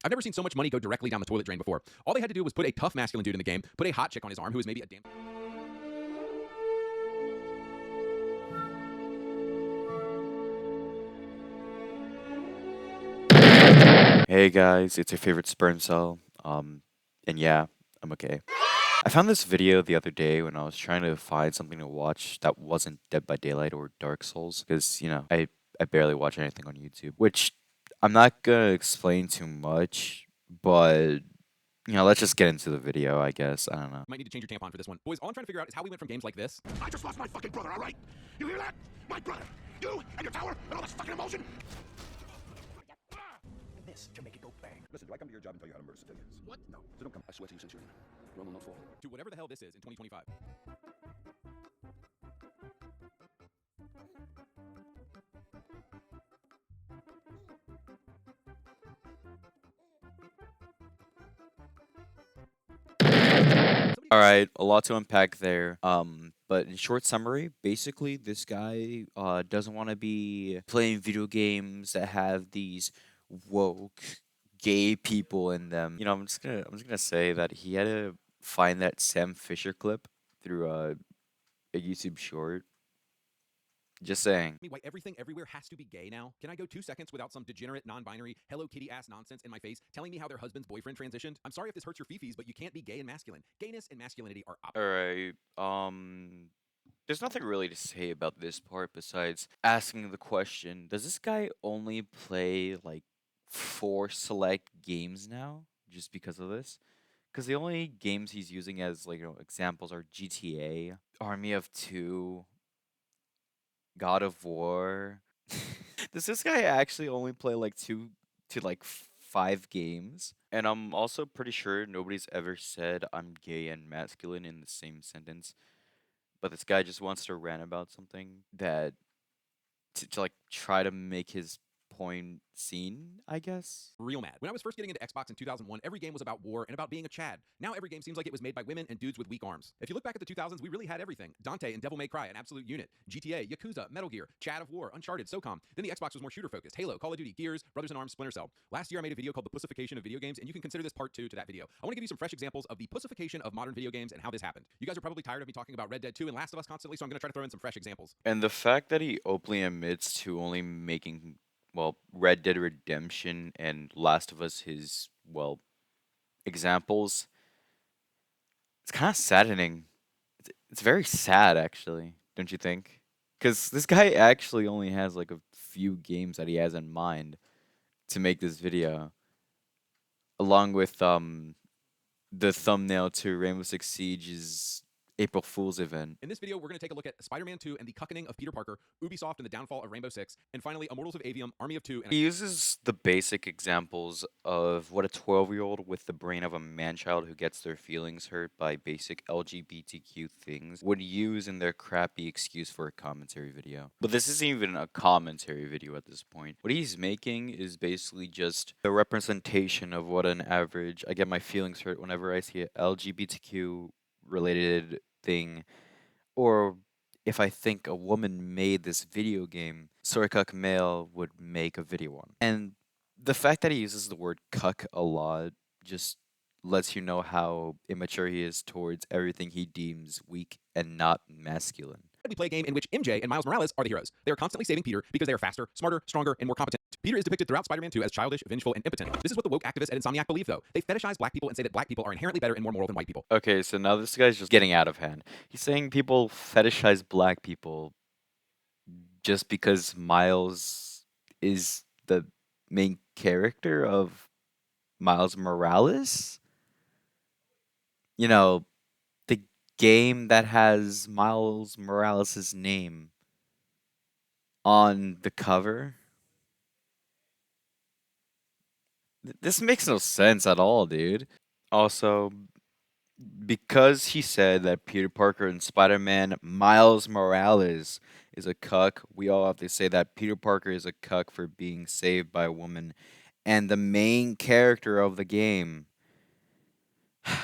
I've never seen so much money go directly down the toilet drain before. All they had to do was put a tough masculine dude in the game, put a hot chick on his arm who was maybe a damn... Hey guys, it's your favorite sperm cell. And yeah, I'm okay. I found this video the other day when I was trying to find something to watch that wasn't Dead by Daylight or Dark Souls, because I barely watch anything on YouTube. Which I'm not gonna explain too much, but let's just get into the video, I guess. I don't know. You might need to change your tampon for this one. Boys, all I'm trying to figure out is how we went from games like this. I just lost my fucking brother, all right? You hear that? My brother. You and your tower and all this fucking emotion. This to make it go bang. Listen, do I come to your job and tell you how to murder civilians? What? No. So don't come. I swear to you sincerely. Run will not fall. To whatever the hell this is in 2025. All right, a lot to unpack there. But in short summary, basically, this guy doesn't want to be playing video games that have these woke gay people in them. I'm just gonna say that he had to find that Sam Fisher clip through a YouTube short. Just saying. Why everything everywhere has to be gay now? Can I go 2 seconds without some degenerate, non-binary, Hello Kitty ass nonsense in my face telling me how their husband's boyfriend transitioned? I'm sorry if this hurts your fifis, but you can't be gay and masculine. Gayness and masculinity are All right. There's nothing really to say about this part besides asking the question, does this guy only play like 4 select games now just because of this? Because the only games he's using as examples are GTA, Army of Two, God of War. Does this guy actually only play like 2 to 5 games? And I'm also pretty sure nobody's ever said I'm gay and masculine in the same sentence. But this guy just wants to rant about something that to like try to make his point seen, I guess. real mad. When I was first getting into Xbox in 2001, every game was about war and about being a Chad. Now every game seems like it was made by women and dudes with weak arms. If you look back at the 2000s, we really had everything. Dante and Devil May Cry, an absolute unit. GTA, Yakuza, Metal Gear, Chad of War, Uncharted, SOCOM. Then the Xbox was more shooter focused. Halo, Call of Duty, Gears, Brothers in Arms, Splinter Cell. Last year I made a video called The Pussification of Video Games, and you can consider this part 2 to that video. I want to give you some fresh examples of the pussification of modern video games and how this happened. You guys are probably tired of me talking about Red Dead 2 and Last of Us constantly, so I'm going to try to throw in some fresh examples. And the fact that he openly admits to only making, Red Dead Redemption and Last of Us his, examples, it's kind of saddening. It's very sad, actually, don't you think? Because this guy actually only has like a few games that he has in mind to make this video, along with the thumbnail to Rainbow Six Siege's April Fool's event. In this video, we're going to take a look at Spider-Man 2 and the cuckening of Peter Parker, Ubisoft and the downfall of Rainbow Six, and finally, Immortals of Avium, Army of Two, and... He uses the basic examples of what a 12-year-old with the brain of a man-child who gets their feelings hurt by basic LGBTQ things would use in their crappy excuse for a commentary video. But this isn't even a commentary video at this point. What he's making is basically just a representation of what an average... I get my feelings hurt whenever I see a LGBTQ related thing, or if I think a woman made this video game, sorry cuck male would make a video on. And the fact that he uses the word cuck a lot just lets you know how immature he is towards everything he deems weak and not masculine. We play a game in which MJ and Miles Morales are the heroes. They are constantly saving Peter because they are faster, smarter, stronger, and more competent. Peter is depicted throughout Spider-Man 2 as childish, vengeful, and impotent. This is what the woke activists at Insomniac believe, though. They fetishize black people and say that black people are inherently better and more moral than white people. Okay, so now this guy's just getting out of hand. He's saying people fetishize black people just because Miles is the main character of Miles Morales? The game that has Miles Morales' name on the cover. This makes no sense at all, dude. Also, because he said that Peter Parker and Spider-Man Miles Morales is a cuck, we all have to say that Peter Parker is a cuck for being saved by a woman and the main character of the game. I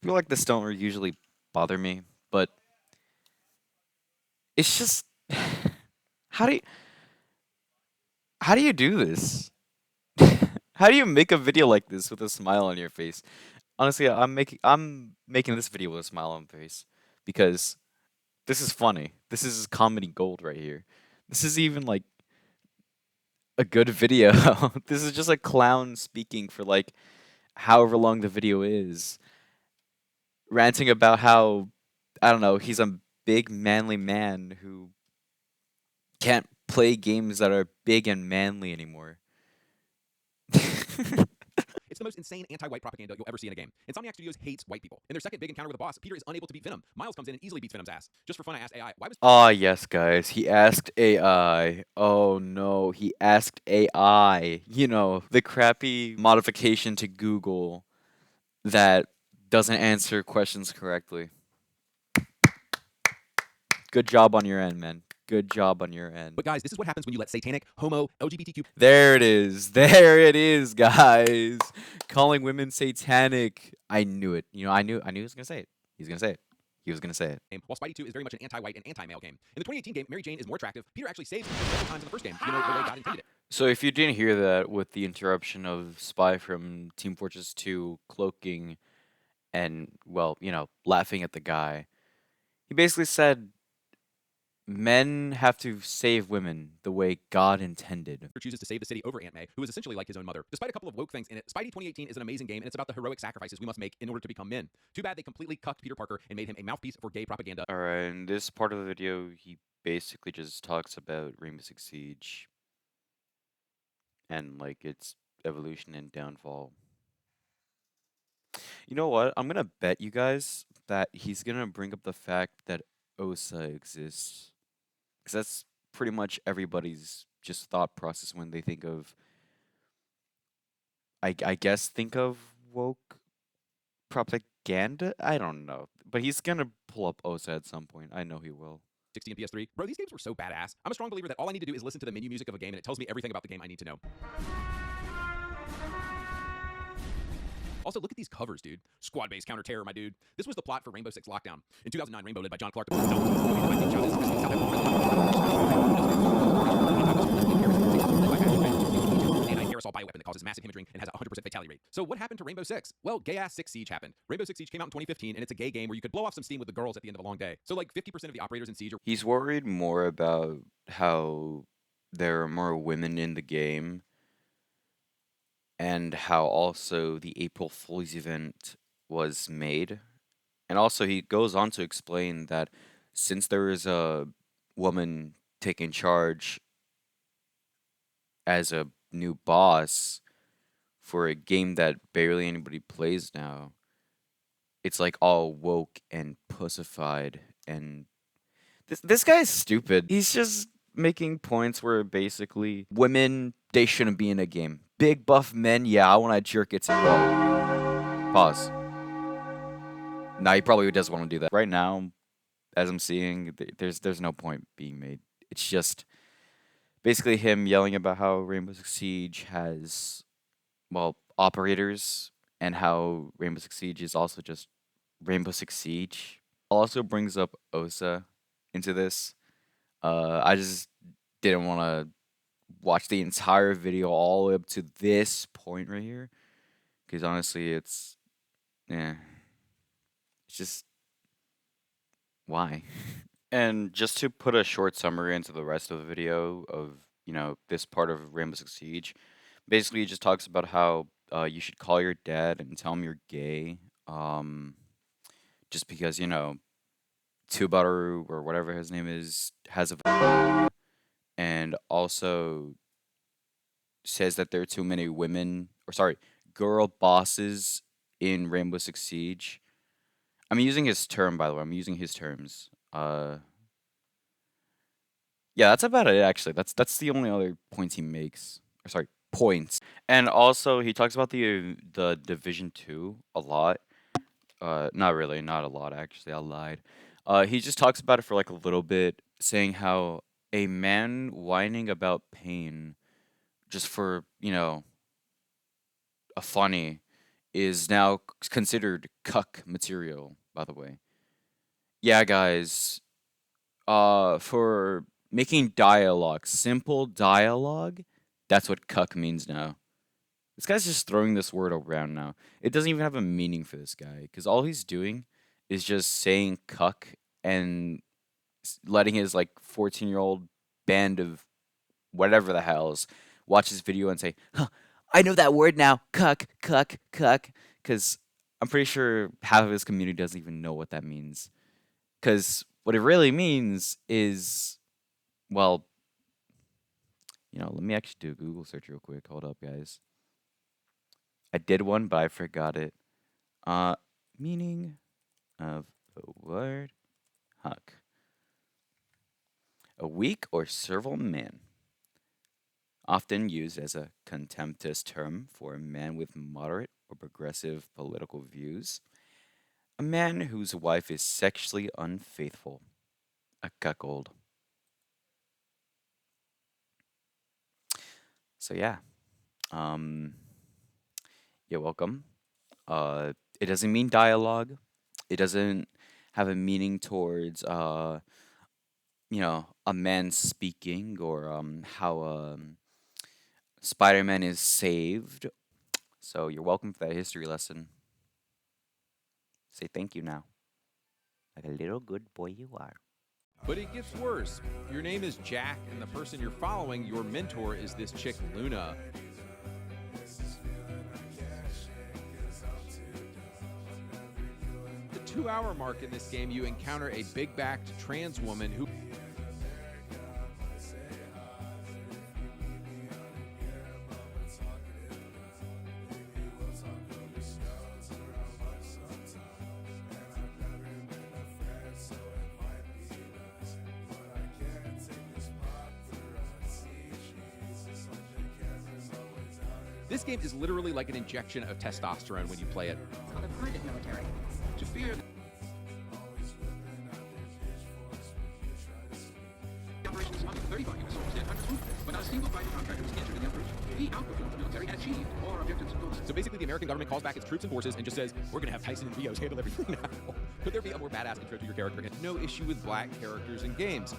feel like this don't usually bother me, but it's just how do you do this? How do you make a video like this with a smile on your face? Honestly, I'm making this video with a smile on my face because this is funny. This is comedy gold right here. This is even like a good video. This is just a clown speaking for like however long the video is, ranting about how I don't know, he's a big manly man who can't play games that are big and manly anymore. It's the most insane anti-white propaganda you'll ever see in a game. Insomniac Studios hates white people. In their second big encounter with the boss, Peter is unable to beat Venom. Miles comes in and easily beats Venom's ass. Just for fun, I asked AI, why was Ah, yes, guys. He asked AI. Oh no, he asked AI. You know, the crappy modification to Google that doesn't answer questions correctly. Good job on your end, man. Good job on your end. But guys, this is what happens when you let satanic, homo, LGBTQ There it is. There it is, guys. Calling women satanic. I knew it. You know, I knew he was gonna say it. He's gonna say it. He was gonna say it. game, while Spidey 2 is very much an anti-white and anti-male game. In the 2018 game, Mary Jane is more attractive. Peter actually saves her several times in the first game, you know, the way God intended it. So if you didn't hear that with the interruption of Spy from Team Fortress 2 cloaking and, well, you know, laughing at the guy, he basically said men have to save women the way God intended. Peter chooses to save the city over Aunt May, who is essentially like his own mother. Despite a couple of woke things in it, Spidey 2018 is an amazing game, and it's about the heroic sacrifices we must make in order to become men. Too bad they completely cucked Peter Parker and made him a mouthpiece for gay propaganda. Alright, in this part of the video, he basically just talks about Rainbow Six Siege and, like, its evolution and downfall. You know what? I'm gonna bet you guys that he's gonna bring up the fact that OSA exists. Because that's pretty much everybody's just thought process when they think of, I guess, think of woke propaganda? I don't know. But he's gonna pull up OSA at some point. I know he will. 60 and PS3. Bro, these games were so badass. I'm a strong believer that all I need to do is listen to the menu music of a game and it tells me everything about the game I need to know. Also, look at these covers, dude. Squad-based counter-terror, my dude. This was the plot for Rainbow Six Lockdown. In 2009, Rainbow, led by John Clark, anti-aerosol bioweapon that causes massive hemorrhaging and has a 100% fatality rate. So what happened to Rainbow Six? Well, gay-ass Six Siege happened. Rainbow Six Siege came out in 2015, and it's a gay game where you could blow off some steam with the girls at the end of a long day. So like 50% of the operators in Siege are... He's worried more about how there are more women in the game and how also the April Fool's event was made. And also, he goes on to explain that since there is a woman taking charge as a new boss for a game that barely anybody plays now, it's like all woke and pussified. And this guy's stupid. He's just making points where basically women, they shouldn't be in a game. Big buff men, yeah, I want to jerk its butt. Pause. Nah, he probably does want to do that. Right now, as I'm seeing, there's no point being made. It's just basically him yelling about how Rainbow Six Siege has, well, operators, and how Rainbow Six Siege is also just Rainbow Six Siege. Also brings up OSA into this. I just didn't want to watch the entire video all the way up to this point right here, because honestly, it's just why. And just to put a short summary into the rest of the video of, you know, this part of Rainbow Six Siege, basically it just talks about how you should call your dad and tell him you're gay, just because, you know, Tubaru or whatever his name is has a and also says that there are too many women, or sorry, girl bosses in Rainbow Six Siege. I'm using his term, by the way. I'm using his terms. Yeah, that's about it. Actually, that's the only other points he makes. Or sorry, points. And also, he talks about the Division 2 a lot. Not really, not a lot actually. I lied. He just talks about it for like a little bit, saying how a man whining about pain, just for, you know, a funny, is now considered cuck material. By the way, yeah, guys. For making dialogue, simple dialogue, that's what cuck means now. This guy's just throwing this word around now. It doesn't even have a meaning for this guy, because all he's doing is just saying cuck and letting his like 14-year-old band of whatever the hells watch this video and say, huh, I know that word now, cuck, cuck, cuck, because I'm pretty sure half of his community doesn't even know what that means. Because what it really means is, well, let me actually do a Google search real quick. Hold up, guys. I did one, but I forgot it. Meaning of the word huck. A weak or servile man. Often used as a contemptuous term for a man with moderate or progressive political views. A man whose wife is sexually unfaithful. A cuckold. So yeah. You're welcome. It doesn't mean dialogue. It doesn't have a meaning towards a man speaking or how Spider-Man is saved. So you're welcome for that history lesson. Say thank you now. Like a little good boy you are. But it gets worse. Your name is Jack, and the person you're following, your mentor, is this chick, Luna. The 2-hour mark in this game, you encounter a big-backed trans woman who... This game is literally like an injection of testosterone when you play it. It's called a private military. To fear. The operation is funded 35 U.S. soldiers and hundreds wounded, but not a single private contractor was injured in the operation. He outperformed the military and achieved all our objectives and goals. So basically, the American government calls back its troops and forces and just says, we're going to have Tyson and Rios handle everything now. Could there be a more badass intro to your character? And no issue with black characters in games.